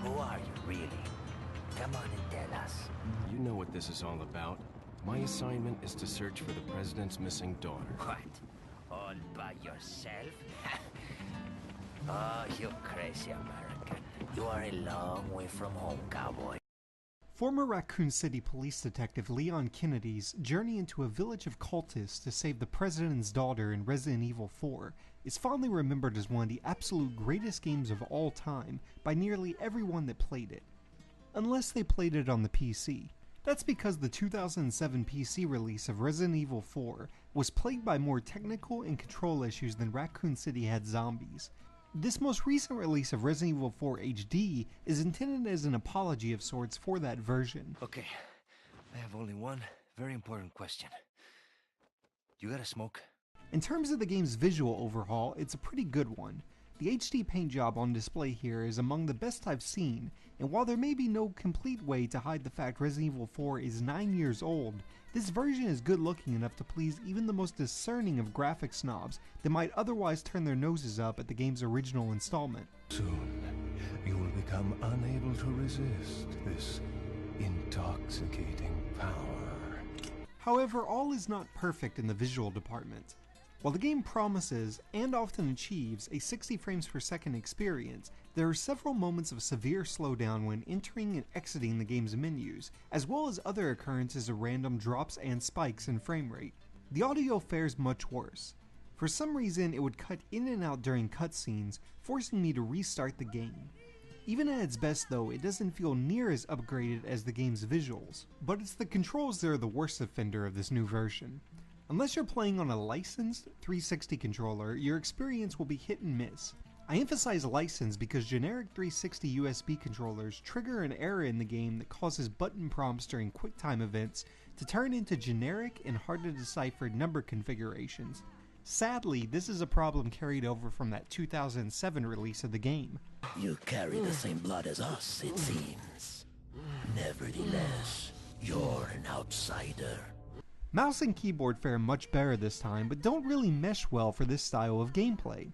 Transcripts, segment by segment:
Who are you, really? Come on and tell us. You know what this is all about. My assignment is to search for the president's missing daughter. What? All by yourself? Oh, you crazy American. You are a long way from home, cowboy. Former Raccoon City police detective Leon Kennedy's journey into a village of cultists to save the president's daughter in Resident Evil 4 is fondly remembered as one of the absolute greatest games of all time by nearly everyone that played it. Unless they played it on the PC. That's because the 2007 PC release of Resident Evil 4 was plagued by more technical and control issues than Raccoon City had zombies. This most recent release of Resident Evil 4 HD is intended as an apology of sorts for that version. Okay, I have only one very important question. You got a smoke? In terms of the game's visual overhaul, it's a pretty good one. The HD paint job on display here is among the best I've seen, and while there may be no complete way to hide the fact Resident Evil 4 is 9 years old, this version is good looking enough to please even the most discerning of graphic snobs that might otherwise turn their noses up at the game's original installment. Soon, you will become unable to resist this intoxicating power. However, all is not perfect in the visual department. While the game promises, and often achieves, a 60 frames per second experience, there are several moments of severe slowdown when entering and exiting the game's menus, as well as other occurrences of random drops and spikes in frame rate. The audio fares much worse. For some reason, it would cut in and out during cutscenes, forcing me to restart the game. Even at its best though, it doesn't feel near as upgraded as the game's visuals. But it's the controls that are the worst offender of this new version. Unless you're playing on a licensed 360 controller, your experience will be hit and miss. I emphasize licensed because generic 360 USB controllers trigger an error in the game that causes button prompts during QuickTime events to turn into generic and hard to decipher number configurations. Sadly, this is a problem carried over from that 2007 release of the game. You carry the same blood as us, it seems. Nevertheless, you're an outsider. Mouse and keyboard fare much better this time, but don't really mesh well for this style of gameplay.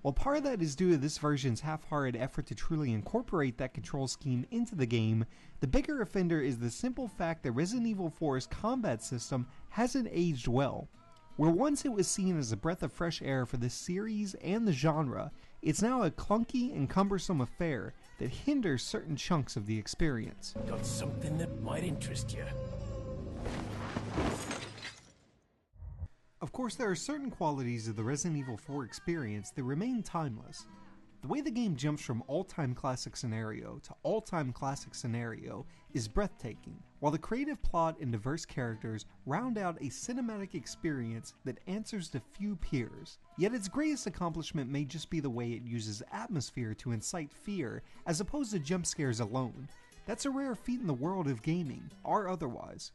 While part of that is due to this version's half-hearted effort to truly incorporate that control scheme into the game, the bigger offender is the simple fact that Resident Evil 4's combat system hasn't aged well. Where once it was seen as a breath of fresh air for this series and the genre, it's now a clunky and cumbersome affair that hinders certain chunks of the experience. Got something that might interest you. Of course, there are certain qualities of the Resident Evil 4 experience that remain timeless. The way the game jumps from all-time classic scenario to all-time classic scenario is breathtaking, while the creative plot and diverse characters round out a cinematic experience that answers to few peers. Yet its greatest accomplishment may just be the way it uses atmosphere to incite fear as opposed to jump scares alone. That's a rare feat in the world of gaming, or otherwise.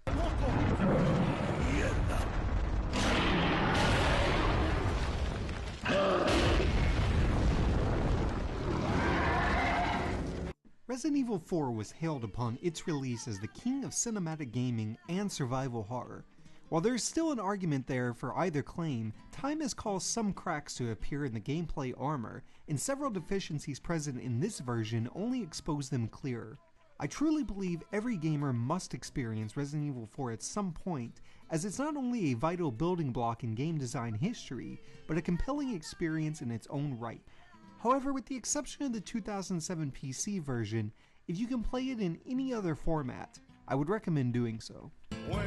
Resident Evil 4 was hailed upon its release as the king of cinematic gaming and survival horror. While there is still an argument there for either claim, time has caused some cracks to appear in the gameplay armor, and several deficiencies present in this version only expose them clearer. I truly believe every gamer must experience Resident Evil 4 at some point, as it's not only a vital building block in game design history, but a compelling experience in its own right. However, with the exception of the 2007 PC version, if you can play it in any other format, I would recommend doing so. Well,